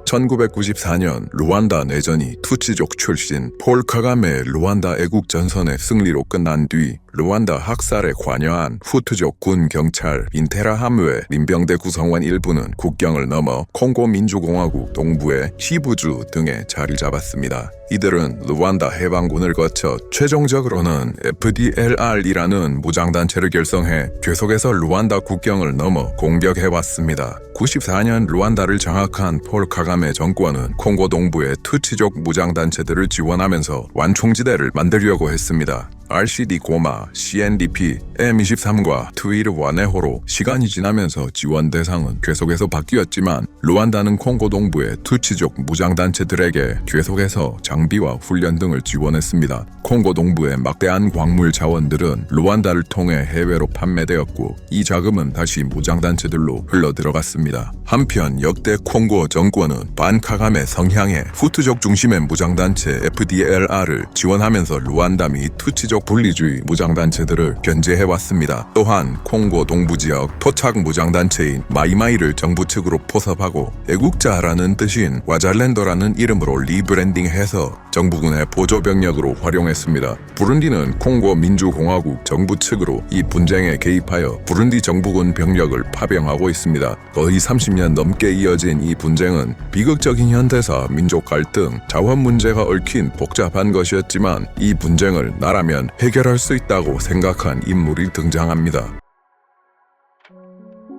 1994년 루안다 내전이 투치족 출신 폴 카가메의 루안다 애국 전선의 승리로 끝난 뒤 루안다 학살에 관여한 후투족 군 경찰 인테라하무의 민병대 구성원 일부는 국경을 넘어 콩고 민주공화국 동부의 시부주 등에 자리 잡았습니다. 이들은 루안다 해방군을 거쳐 최종적으로는 FDLR이라는 무장단체를 결성해 계속해서 루안다 국경을 넘어 공격해왔습니다. 94년 루안다를 장악한 폴 카가메 정권은 콩고 동부의 투치족 무장단체들을 지원하면서 완충지대를 만들려고 했습니다. RCD 고마, CNDP, M23과 트위르 와네호로 시간이 지나면서 지원 대상은 계속해서 바뀌었지만 루안다는 콩고 동부의 투치족 무장단체들에게 계속해서 장비와 훈련 등을 지원했습니다. 콩고 동부의 막대한 광물 자원들은 루안다를 통해 해외로 판매되었고 이 자금은 다시 무장단체들로 흘러들어갔습니다. 한편 역대 콩고 정권은 반카가메 성향의 후투족 중심의 무장단체 FDLR을 지원하면서 루안다 및 투치족 분리주의 무장단체들을 견제해왔습니다. 또한 콩고 동부지역 토착 무장단체인 마이마이를 정부 측으로 포섭하고 애국자라는 뜻인 와잘랜더라는 이름으로 리브랜딩해서 정부군의 보조병력으로 활용했습니다. 부룬디는 콩고 민주공화국 정부 측으로 이 분쟁에 개입하여 부룬디 정부군 병력을 파병하고 있습니다. 거의 30년 넘게 이어진 이 분쟁은 비극적인 현대사, 민족 갈등, 자원 문제가 얽힌 복잡한 것이었지만 이 분쟁을 나라면 해결할 수 있다고 생각한 인물이 등장합니다.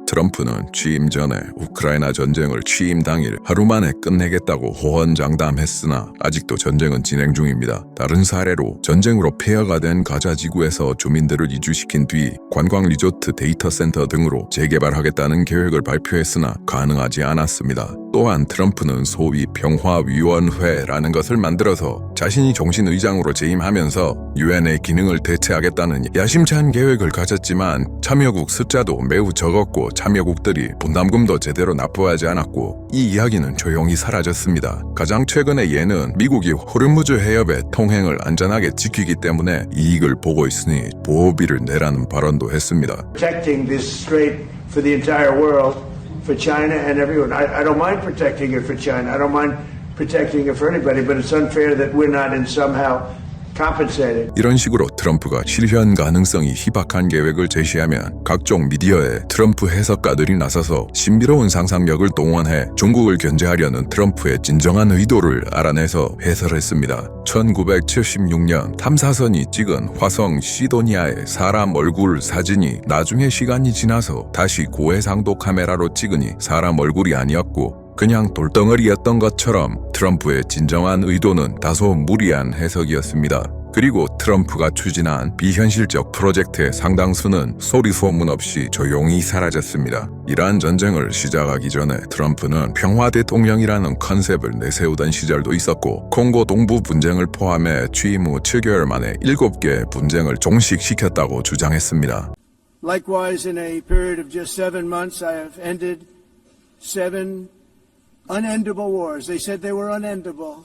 트럼프는 취임 전에 우크라이나 전쟁을 취임 당일 하루 만에 끝내겠다고 호언장담했으나 아직도 전쟁은 진행 중입니다. 다른 사례로 전쟁으로 폐허가 된 가자 지구에서 주민들을 이주시킨 뒤 관광 리조트 데이터 센터 등으로 재개발하겠다는 계획을 발표했으나 가능하지 않았습니다. 또한 트럼프는 소위 평화위원회라는 것을 만들어서 자신이 종신의장으로 재임하면서 유엔의 기능을 대체하겠다는 야심찬 계획을 가졌지만 참여국 숫자도 매우 적었고 참여국들이 분담금도 제대로 납부하지 않았고 이 이야기는 조용히 사라졌습니다. 가장 최근의 예는 미국이 호르무즈 해협의 통행을 안전하게 지키기 때문에 이익을 보고 있으니 보호비를 내라는 발언도 했습니다. Protecting this strait for the entire world, for China and everyone. I don't mind protecting it for China. I don't mind protecting it for anybody, but it's unfair that we're not in somehow compensated. 이런 식으로 트럼프가 실현 가능성이 희박한 계획을 제시하면 각종 미디어에 트럼프 해석가들이 나서서 신비로운 상상력을 동원해 중국을 견제하려는 트럼프의 진정한 의도를 알아내서 해설했습니다. 1976년 탐사선이 찍은 화성 시도니아의 사람 얼굴 사진이 나중에 시간이 지나서 다시 고해상도 카메라로 찍으니 사람 얼굴이 아니었고 그냥 돌덩어리였던 것처럼 트럼프의 진정한 의도는 다소 무리한 해석이었습니다. 그리고 트럼프가 추진한 비현실적 프로젝트의 상당수는 소리 소문 없이 조용히 사라졌습니다. 이러한 전쟁을 시작하기 전에 트럼프는 평화 대통령이라는 컨셉을 내세우던 시절도 있었고 콩고 동부 분쟁을 포함해 취임 후 7개월 만에 7개 분쟁을 종식시켰다고 주장했습니다. Likewise, in a period of just 7 months, I have ended 7 unendable wars. They said they were unendable.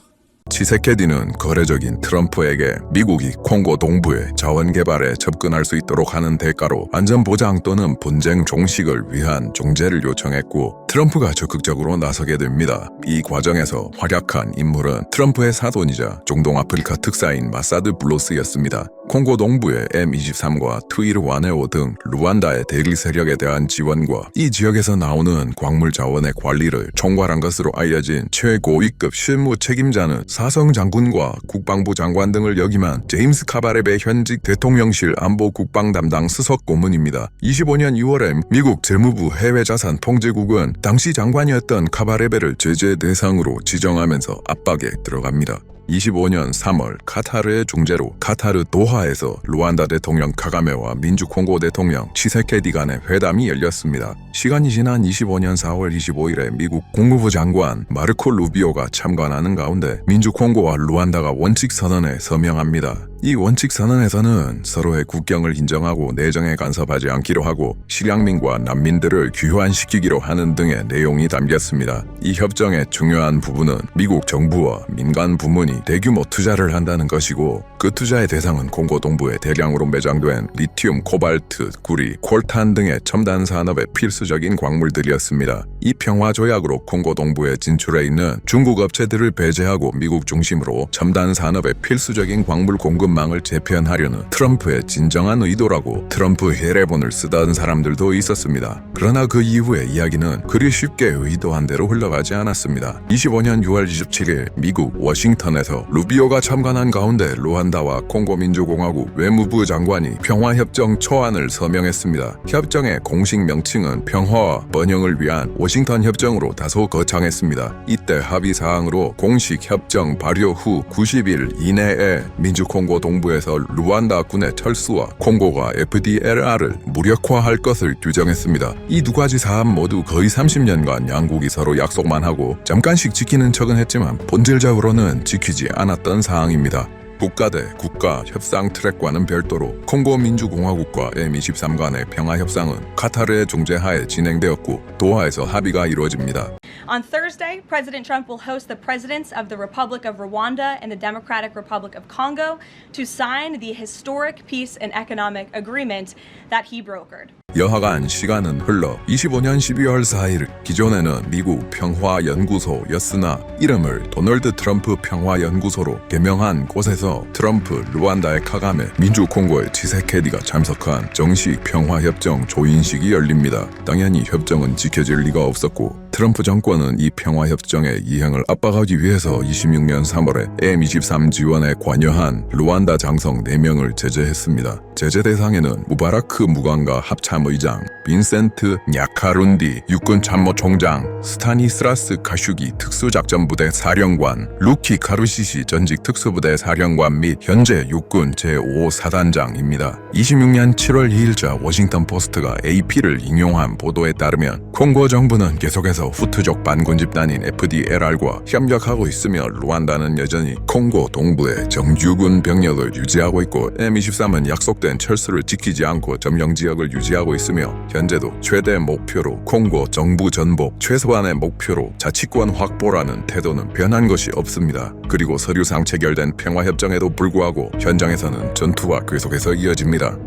치세케디는 거래적인 트럼프에게 미국이 콩고 동부의 자원 개발에 접근할 수 있도록 하는 대가로 안전보장 또는 분쟁 종식을 위한 종제를 요청했고 트럼프가 적극적으로 나서게 됩니다. 이 과정에서 활약한 인물은 트럼프의 사돈이자 중동 아프리카 특사인 마사드 블로스였습니다. 콩고 동부의 M23과 트위르 와네오 등 루안다의 대리 세력에 대한 지원과 이 지역에서 나오는 광물 자원의 관리를 총괄한 것으로 알려진 최고위급 실무 책임자는 사성 장군과 국방부 장관 등을 역임한 제임스 카바레베 현직 대통령실 안보 국방 담당 수석 고문입니다. 25년 2월에 미국 재무부 해외자산 통제국은 당시 장관이었던 카바레베를 제재 대상으로 지정하면서 압박에 들어갑니다. 25년 3월 카타르의 중재로 카타르 도하에서 루안다 대통령 카가메와 민주콩고 대통령 치세케디 간의 회담이 열렸습니다. 시간이 지난 25년 4월 25일에 미국 국무부 장관 마르코 루비오가 참관하는 가운데 민주콩고와 루안다가 원칙선언에 서명합니다. 이 원칙 선언에서는 서로의 국경을 인정하고 내정에 간섭하지 않기로 하고 실향민과 난민들을 귀환시키기로 하는 등의 내용이 담겼습니다. 이 협정의 중요한 부분은 미국 정부와 민간 부문이 대규모 투자를 한다는 것이고 그 투자의 대상은 콩고 동부에 대량으로 매장된 리튬, 코발트, 구리, 콜탄 등의 첨단 산업의 필수적인 광물들이었습니다. 이 평화조약으로 콩고 동부에 진출해 있는 중국 업체들을 배제하고 미국 중심으로 첨단 산업의 필수적인 광물 공급망을 재편하려는 트럼프의 진정한 의도라고 트럼프 해례본을 쓰던 사람들도 있었습니다. 그러나 그 이후의 이야기는 그리 쉽게 의도한 대로 흘러가지 않았습니다. 25년 6월 27일 미국 워싱턴에서 루비오가 참관한 가운데 루안다와 콩고 민주공화국 외무부 장관이 평화협정 초안을 서명했습니다. 협정의 공식 명칭은 평화와 번영을 위한 워싱턴 협정으로 다소 거창했습니다. 이때 합의 사항으로 공식 협정 발효 후 90일 이내에 민주콩고 동부에서 루안다 군의 철수와 콩고가 FDLR을 무력화할 것을 규정했습니다. 이 두 가지 사안 모두 거의 30년간 양국이 서로 약속만 하고 잠깐씩 지키는 척은 했지만 본질적으로는 지키지 않았던 사항입니다. 국가 대 국가 협상 트랙과는 별도로 콩고 민주공화국과 M23 간의 평화협상은 카타르의 중재하에 진행되었고 도하에서 합의가 이루어집니다. On Thursday, President Trump will host the presidents of the Republic of Rwanda and the Democratic Republic of Congo to sign the historic peace and economic agreement that he brokered. 여하간 시간은 흘러 25년 12월 4일 기존에는 미국 평화연구소였으나 이름을 도널드 트럼프 평화연구소로 개명한 곳에서 트럼프, 루안다의 카가메, 민주콩고의 치세케디가 참석한 정식 평화협정 조인식이 열립니다. 당연히 협정은 지켜질 리가 없었고 트럼프 정권은 이 평화협정의 이행을 압박하기 위해서 26년 3월에 M23 지원에 관여한 루안다 장성 4명을 제재했습니다. 제재 대상에는 무바라크 무관과 합참의장, 빈센트 냐카룬디 육군 참모총장, 스타니스라스 가슈기 특수작전부대 사령관, 루키 카루시시 전직 특수부대 사령관 및 현재 육군 제5사단장입니다. 26년 7월 2일자 워싱턴 포스트가 AP를 인용한 보도에 따르면 콩고 정부는 계속해서 후투족 반군 집단인 FDLR과 협력하고 있으며 루안다는 여전히 콩고 동부에 정규군 병력을 유지하고 있고 M23은 약속된 철수를 지키지 않고 점령 지역을 유지하고 있으며 현재도 최대 목표로 콩고 정부 전복, 최소한의 목표로 자치권 확보라는 태도는 변한 것이 없습니다. 그리고 서류상 체결된 평화협정에도 불구하고 현장에서는 전투가 계속해서 이어집니다.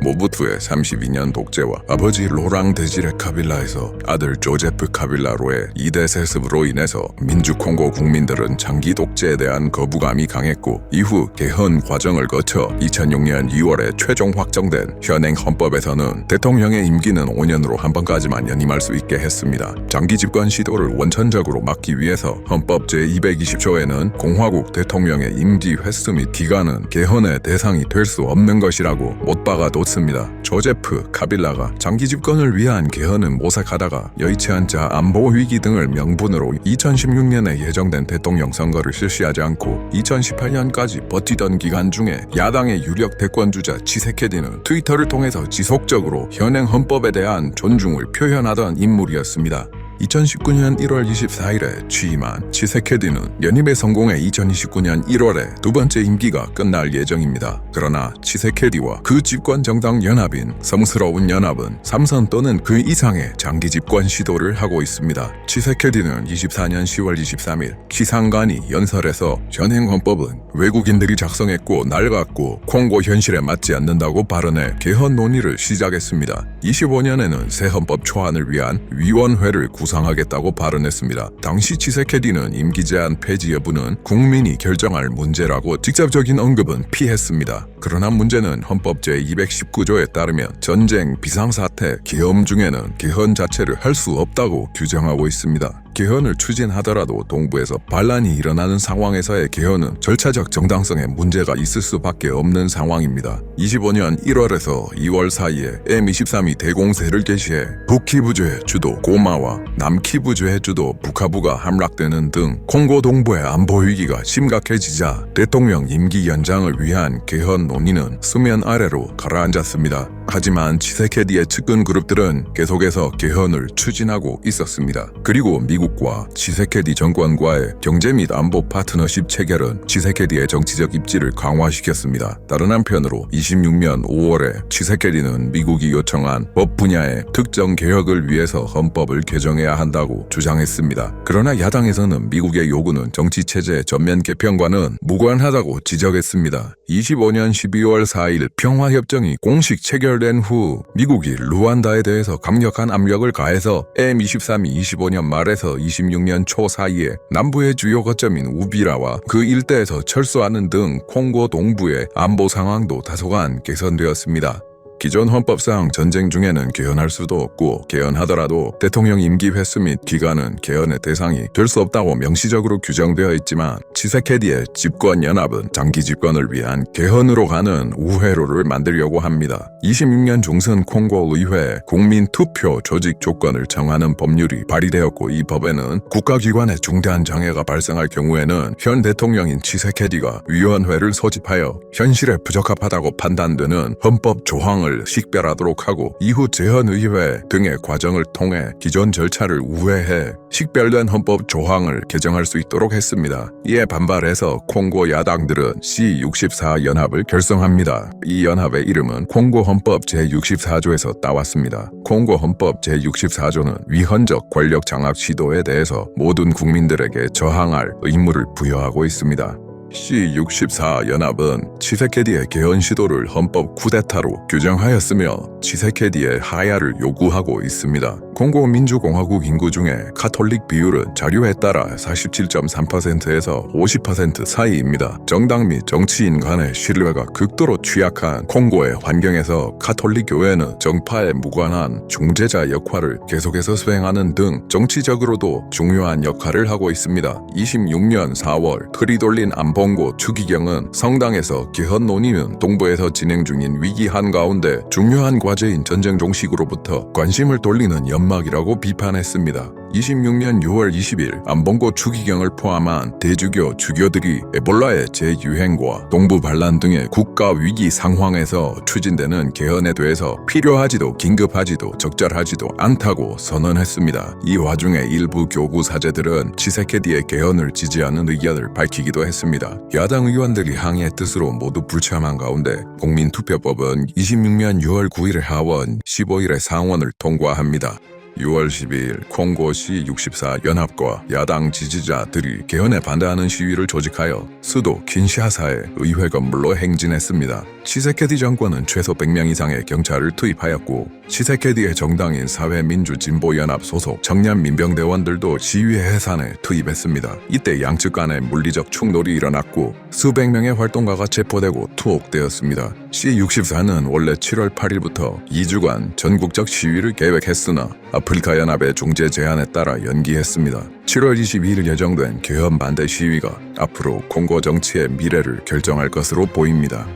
모부투의 32년 독재와 아버지 로랑 데지레 카빌라에서 아들 조제프 카빌라로의 2대 세습으로 인해서 민주콩고 국민들은 장기 독재에 대한 거부감이 강했고 이후 개헌 과정을 거쳐 2006년 2월에 최종 확정된 현행 헌법에서는 대통령의 임기는 5년으로 한 번까지만 연임할 수 있게 했습니다. 장기 집권 시도를 원천적으로 막기 위해서 헌법 제220조에는 공화국 대통령의 임기 횟수 및 기간은 개헌의 대상이 될 수 없는 것이라고 못 박아뒀습니다. 조제프 카빌라가 장기 집권을 위한 개헌은 모색하다가 여의치 않자 안보 위기 등을 명분으로 2016년에 예정된 대통령 선거를 실시하지 않고 2018년까지 버티던 기간 중에 야당의 유력 대권주자 치세케디는 트위터를 통해서 지속적으로 현행 헌법에 대한 존중을 표현하던 인물이었습니다. 2019년 1월 24일에 취임한 치세케디는 연임에 성공해 2029년 1월에 두 번째 임기가 끝날 예정입니다. 그러나 치세케디와 그 집권 정당 연합인 성스러운 연합은 3선 또는 그 이상의 장기 집권 시도를 하고 있습니다. 치세케디는 24년 10월 23일 키상간이 연설에서 현행 헌법은 외국인들이 작성했고 낡았고 콩고 현실에 맞지 않는다고 발언해 개헌 논의를 시작했습니다. 25년에는 새 헌법 초안을 위한 위원회를 구성하겠다고 발언했습니다. 당시 치세케디는 임기 제한 폐지 여부는 국민이 결정할 문제라고 직접적인 언급은 피했습니다. 그러나 문제는 헌법 제219조에 따르면 전쟁, 비상사태, 계엄 중에는 개헌 자체를 할 수 없다고 규정하고 있습니다. 개헌을 추진하더라도 동부에서 반란이 일어나는 상황에서의 개헌은 절차적 정당성에 문제가 있을 수밖에 없는 상황입니다. 25년 1월에서 2월 사이에 M23이 대공세를 개시해 북키부주의 주도 고마와 남키부주의 주도 부카부가 함락되는 등 콩고 동부의 안보 위기가 심각해지자 대통령 임기 연장을 위한 개헌 논의는 수면 아래로 가라앉았습니다. 하지만 치세케디의 측근 그룹들은 계속해서 개헌을 추진하고 있었습니다. 그리고 미국과 치세케디 정권과의 경제 및 안보 파트너십 체결은 치세케디의 정치적 입지를 강화시켰습니다. 다른 한편으로 26년 5월에 치세케디는 미국이 요청한 법 분야의 특정 개혁을 위해서 헌법을 개정해야 한다고 주장했습니다. 그러나 야당에서는 미국의 요구는 정치체제 전면 개편과는 무관하다고 지적했습니다. 25년 12월 4일 평화협정이 공식 체결된 후 미국이 루안다에 대해서 강력한 압력을 가해서 M23이 25년 말에서 26년 초 사이에 남부의 주요 거점인 우비라와 그 일대에서 철수하는 등 콩고 동부의 안보 상황도 다소간 개선되었습니다. 기존 헌법상 전쟁 중에는 개헌할 수도 없고 개헌하더라도 대통령 임기 횟수 및 기간은 개헌의 대상이 될 수 없다고 명시적으로 규정되어 있지만 치세케디의 집권연합은 장기 집권을 위한 개헌으로 가는 우회로를 만들려고 합니다. 26년 중순 콩고 의회에 국민 투표 조직 조건을 정하는 법률이 발의되었고 이 법에는 국가기관에 중대한 장애가 발생할 경우에는 현 대통령인 치세케디가 위원회를 소집하여 현실에 부적합하다고 판단되는 헌법 조항을 식별하도록 하고 이후 재헌의회 등의 과정을 통해 기존 절차를 우회해 식별된 헌법 조항을 개정할 수 있도록 했습니다. 이에 반발해서 콩고 야당들은 C64 연합을 결성합니다. 이 연합의 이름은 콩고 헌법 제64조에서 따왔습니다. 콩고 헌법 제64조는 위헌적 권력 장악 시도에 대해서 모든 국민들에게 저항할 의무를 부여하고 있습니다. C64 연합은 치세케디의 개헌 시도를 헌법 쿠데타로 규정하였으며 치세케디의 하야를 요구하고 있습니다. 콩고 민주공화국 인구 중에 카톨릭 비율은 자료에 따라 47.3%에서 50% 사이입니다. 정당 및 정치인 간의 신뢰가 극도로 취약한 콩고의 환경에서 카톨릭 교회는 정파에 무관한 중재자 역할을 계속해서 수행하는 등 정치적으로도 중요한 역할을 하고 있습니다. 26년 4월 틀이 돌린 안봉고 추기경은 성당에서 개헌 논의는 동부에서 진행 중인 위기 한가운데 중요한 과제인 전쟁 종식으로부터 관심을 돌리는 연막이라고 비판했습니다. 26년 6월 20일 안봉고 추기경을 포함한 대주교 주교들이 에볼라의 재유행과 동부 반란 등의 국가 위기 상황에서 추진되는 개헌에 대해서 필요하지도 긴급하지도 적절하지도 않다고 선언했습니다. 이 와중에 일부 교구 사제들은 치세케디의 개헌을 지지하는 의견을 밝히기도 했습니다. 야당 의원들이 항의의 뜻으로 모두 불참한 가운데 국민투표법은 26년 6월 9일에 하원, 15일에 상원을 통과합니다. 6월 12일 콩고시 64 연합과 야당 지지자들이 개헌에 반대하는 시위를 조직하여 수도 킨샤사의 의회 건물로 행진했습니다. 치세케디 정권은 최소 100명 이상의 경찰을 투입하였고 치세케디의 정당인 사회민주진보연합 소속 청년 민병대원들도 시위 해산에 투입했습니다. 이때 양측 간의 물리적 충돌이 일어났고 수백 명의 활동가가 체포되고 투옥되었습니다. C64는 원래 7월 8일부터 2주간 전국적 시위를 계획했으나 아프리카 연합의 중재 제안에 따라 연기했습니다. 7월 22일 예정된 개헌 반대 시위가 앞으로 콩고 정치의 미래를 결정할 것으로 보입니다.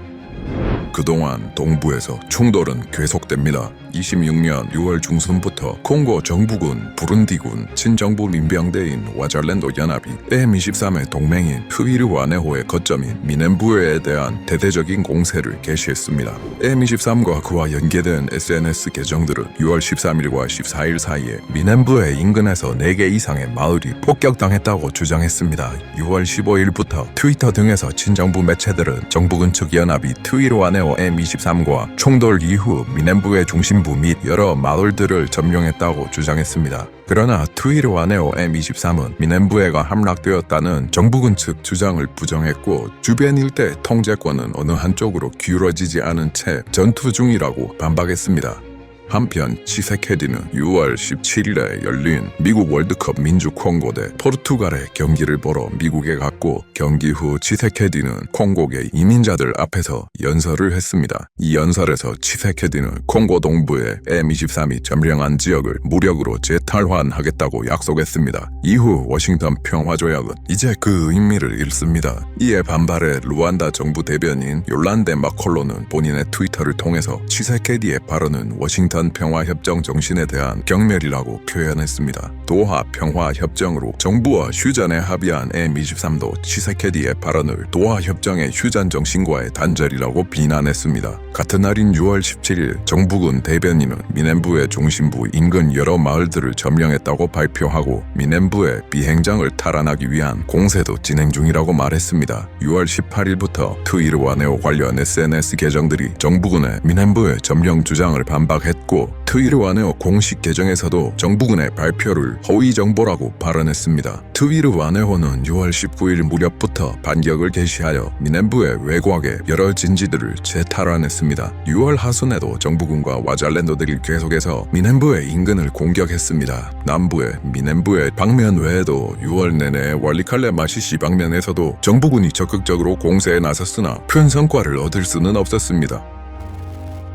그동안 동부에서 충돌은 계속됩니다. 26년 6월 중순부터 콩고 정부군, 부룬디군, 친정부 민병대인 와잘렌도 연합이 M23의 동맹인 트위르와네호의 거점인 미넨부에에 대한 대대적인 공세를 개시했습니다. M23과 그와 연계된 SNS 계정들은 6월 13일과 14일 사이에 미넨부에 인근에서 4개 이상의 마을이 폭격당했다고 주장했습니다. 6월 15일부터 트위터 등에서 친정부 매체들은 정부군 측 연합이 트위르와네호 M23과 충돌 이후 미넨부의 중심부 및 여러 마을들을 점령했다고 주장했습니다. 그러나 트위르와네오 M23은 미넨부에가 함락되었다는 정부군 측 주장을 부정했고 주변 일대 통제권은 어느 한쪽으로 기울어지지 않은 채 전투 중이라고 반박했습니다. 한편 치세케디는 6월 17일에 열린 미국 월드컵 민주 콩고 대 포르투갈의 경기를 보러 미국에 갔고 경기 후 치세케디는 콩고계 이민자들 앞에서 연설을 했습니다. 이 연설에서 치세케디는 콩고 동부의 M23이 점령한 지역을 무력으로 재탈환하겠다고 약속했습니다. 이후 워싱턴 평화조약은 이제 그 의미를 잃습니다. 이에 반발해 루안다 정부 대변인 요란데 마콜로는 본인의 트위터를 통해서 치세케디의 발언은 워싱턴 워싱턴 평화협정 정신에 대한 경멸이라고 표현했습니다. 도하 평화협정으로 정부와 휴전에 합의한 M23도 치세케디의 발언을 도하협정의 휴전 정신과의 단절이라고 비난했습니다. 같은 날인 6월 17일 정부군 대변인은 미넨부의 중심부 인근 여러 마을들을 점령했다고 발표하고 미넨부의 비행장을 탈환하기 위한 공세도 진행 중이라고 말했습니다. 6월 18일부터 트위르와네오 관련 SNS 계정들이 정부군의 미넨부의 점령 주장을 반박했고 트위르와네오 공식 계정에서도 정부군의 발표를 허위 정보라고 발언했습니다. 트위르와네오는 6월 19일 무렵부터 반격을 개시하여 미넨부의 외곽의 여러 진지들을 재탈환했습니다. 6월 하순에도 정부군과 와잘랜더들이 계속해서 미넨부의 인근을 공격했습니다. 남부의 미넨부의 방면 외에도 6월 내내 월리칼레 마시시 방면에서도 정부군이 적극적으로 공세에 나섰으나 큰 성과를 얻을 수는 없었습니다.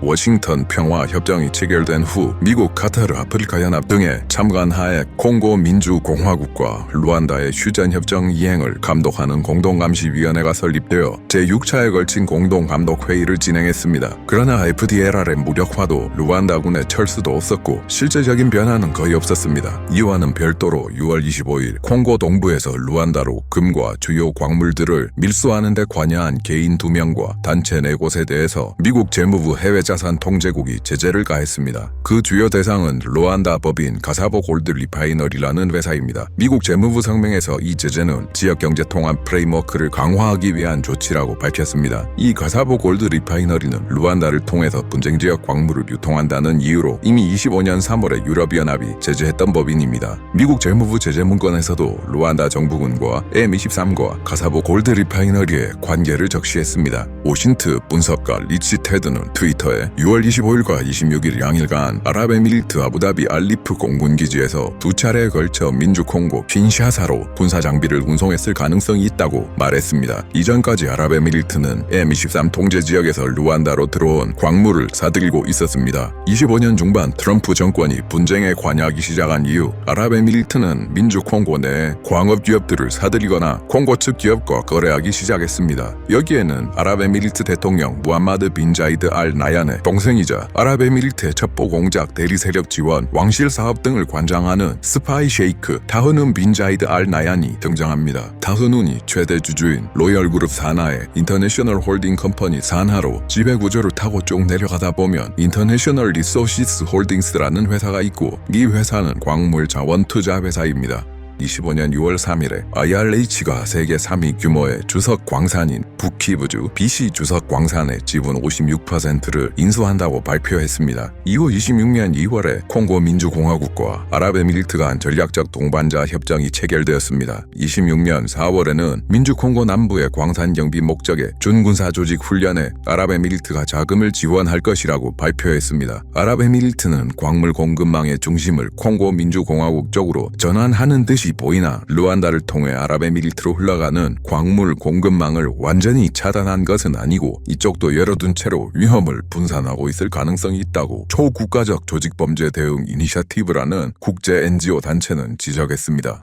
워싱턴 평화협정이 체결된 후 미국, 카타르, 아프리카 연합 등의 참관하에 콩고 민주공화국과 루안다의 휴전협정 이행을 감독하는 공동감시위원회가 설립되어 제6차에 걸친 공동감독회의를 진행했습니다. 그러나 FDLR의 무력화도 루안다군의 철수도 없었고 실제적인 변화는 거의 없었습니다. 이와는 별도로 6월 25일 콩고 동부에서 루안다로 금과 주요 광물들을 밀수하는 데 관여한 개인 2명과 단체 4곳에 대해서 미국 재무부 해외자산 통제국이 제재를 가했습니다. 그 주요 대상은 루안다 법인 가사보 골드 리파이너리라는 회사입니다. 미국 재무부 성명에서 이 제재는 지역경제 통합 프레임워크를 강화하기 위한 조치라고 밝혔습니다. 이 가사보 골드 리파이너리는 루안다를 통해서 분쟁지역 광물을 유통한다는 이유로 이미 25년 3월에 유럽연합이 제재했던 법인입니다. 미국 재무부 제재 문건에서도 루안다 정부군과 M23과 가사보 골드 리파이너리의 관계를 적시했습니다. 오신트 분석가 리치 테드는 트위터에 6월 25일과 26일 양일간 아랍에미리트 아부다비 알리프 공군기지에서 2차례에 걸쳐 민주콩고 킨샤사로 군사장비를 운송했을 가능성이 있다고 말했습니다. 이전까지 아랍에미리트는 M23 통제지역에서 루안다로 들어온 광물을 사들이고 있었습니다. 25년 중반 트럼프 정권이 분쟁에 관여하기 시작한 이후 아랍에미리트는 민주콩고 내 광업 기업들을 사들이거나 콩고 측 기업과 거래하기 시작했습니다. 여기에는 아랍에미리트 대통령 무함마드 빈 자이드 알 나얀의 동생이자 아랍에미리트의 첩보 공작 대리 세력 지원, 왕실 사업 등을 관장하는 스파이 셰이크 타흐눈 빈 자이드 알 나얀이 등장합니다. 타흐눈이 최대 주주인 로열그룹 산하의 인터내셔널 홀딩 컴퍼니 산하로 지배구조를 타고 쭉 내려가다 보면 인터내셔널 리소시스 홀딩스라는 회사가 있고 이 회사는 광물 자원 투자 회사입니다. 25년 6월 3일에 IRH가 세계 3위 규모의 주석 광산인 부키브주 BC 주석 광산의 지분 56%를 인수한다고 발표했습니다. 이후 26년 2월에 콩고 민주공화국과 아랍에미리트가 한 전략적 동반자 협정이 체결되었습니다. 26년 4월에는 민주콩고 남부의 광산 경비 목적의 준군사 조직 훈련에 아랍에미리트가 자금을 지원할 것이라고 발표했습니다. 아랍에미리트는 광물 공급망의 중심을 콩고 민주공화국 쪽으로 전환하는 듯이 보이나 루안다를 통해 아랍에미리트로 흘러가는 광물 공급망을 완전히 차단한 것은 아니고 이쪽도 열어둔 채로 위험을 분산하고 있을 가능성이 있다고 초국가적 조직범죄 대응 이니셔티브라는 국제 NGO 단체는 지적했습니다.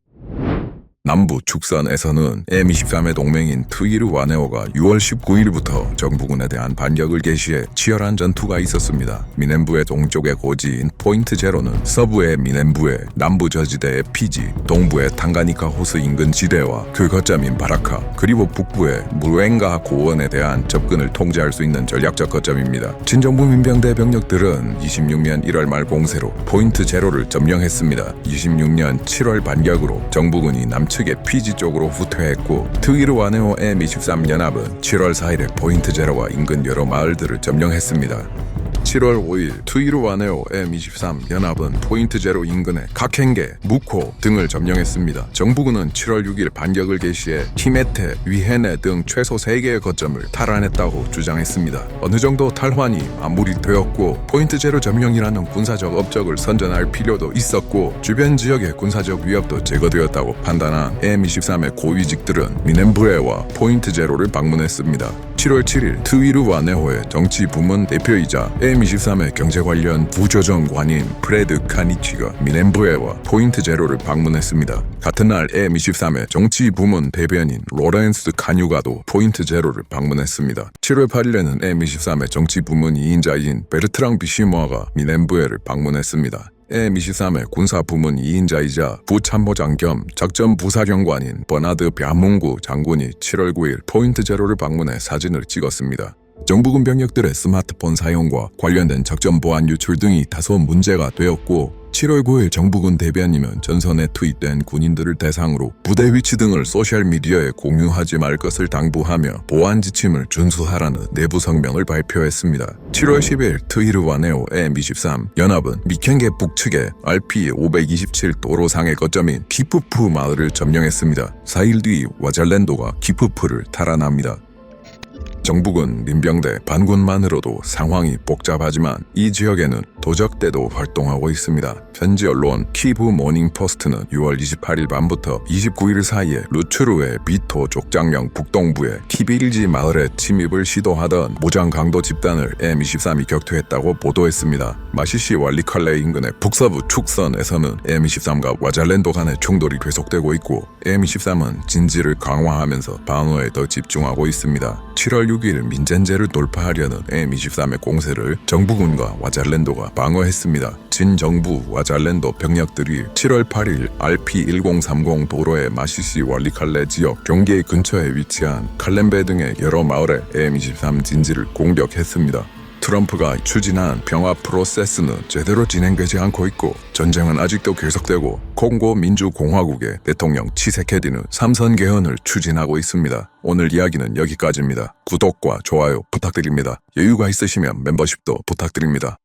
남부 축선에서는 M23의 동맹인 트위르와네오가 6월 19일부터 정부군에 대한 반격을 개시해 치열한 전투가 있었습니다. 미넨부의 동쪽의 고지인 포인트 제로는 서부의 미넨부의 남부 저지대의 피지, 동부의 탕가니카 호수 인근 지대와 그 거점인 바라카, 그리고 북부의 무르엥가 고원에 대한 접근을 통제할 수 있는 전략적 거점입니다. 친정부 민병대 병력들은 26년 1월 말 공세로 포인트 제로를 점령했습니다. 26년 7월 반격으로 정부군이 남측 측의 피지 쪽으로 후퇴했고 트위르와네오 M23 연합은 7월 4일에 포인트 제로와 인근 여러 마을들을 점령했습니다. 7월 5일 트위르와네오 M23 연합은 포인트 제로 인근의 카켄게, 무코 등을 점령했습니다. 정부군은 7월 6일 반격을 개시해 티메테, 위헤네 등 최소 3개의 거점을 탈환했다고 주장했습니다. 어느 정도 탈환이 마무리되었고 포인트 제로 점령이라는 군사적 업적을 선전할 필요도 있었고 주변 지역의 군사적 위협도 제거되었다고 판단한 M23의 고위직들은 미넨부에와 포인트 제로를 방문했습니다. 7월 7일 트위르와 네호의 정치 부문 대표이자 M23의 경제 관련 부조정관인 프레드 카니치가 미넨부에와 포인트 제로를 방문했습니다. 같은 날 M23의 정치 부문 대변인 로렌스 카뉴가도 포인트 제로를 방문했습니다. 7월 8일에는 M23의 정치 부문 2인자인 베르트랑 비시모아가 미넨부에를 방문했습니다. M23의 군사부문 2인자이자 부참모장 겸 작전부사령관인 버나드 벼문구 장군이 7월 9일 포인트 제로를 방문해 사진을 찍었습니다. 정부군 병력들의 스마트폰 사용과 관련된 작전 보안 유출 등이 다소 문제가 되었고 7월 9일 정부군 대변인은 전선에 투입된 군인들을 대상으로 부대 위치 등을 소셜미디어에 공유하지 말 것을 당부하며 보안 지침을 준수하라는 내부 성명을 발표했습니다. 7월 10일 트위르와네오 M23 연합은 미켄게 북측의 RP527 도로상의 거점인 키프프 마을을 점령했습니다. 4일 뒤 와잘렌도가 키프프를 탈환합니다. 정부군 민병대 반군만으로도 상황이 복잡하지만 이 지역에는 도적대도 활동하고 있습니다. 현지 언론 키브 모닝포스트는 6월 28일 밤부터 29일 사이에 루츠루의 비토 족장령 북동부의 키빌지 마을에 침입을 시도하던 무장 강도 집단을 M23이 격퇴했다고 보도했습니다. 마시시 왈리칼레 인근의 북서부 축선에서는 M23과 와잘렌도 간의 충돌이 계속되고 있고 M23은 진지를 강화하면서 방어에 더 집중하고 있습니다. 7월 6일 민젠제를 돌파하려는 M23의 공세를 정부군과 와잘렌도가 방어했습니다. 진정부 와잘렌도 병력들이 7월 8일 RP1030 도로의 마시시 왈리칼레 지역 경계 근처에 위치한 칼렘베 등의 여러 마을에 M23 진지를 공격했습니다. 트럼프가 추진한 평화 프로세스는 제대로 진행되지 않고 있고 전쟁은 아직도 계속되고 콩고 민주공화국의 대통령 치세케디는 3선 개헌을 추진하고 있습니다. 오늘 이야기는 여기까지입니다. 구독과 좋아요 부탁드립니다. 여유가 있으시면 멤버십도 부탁드립니다.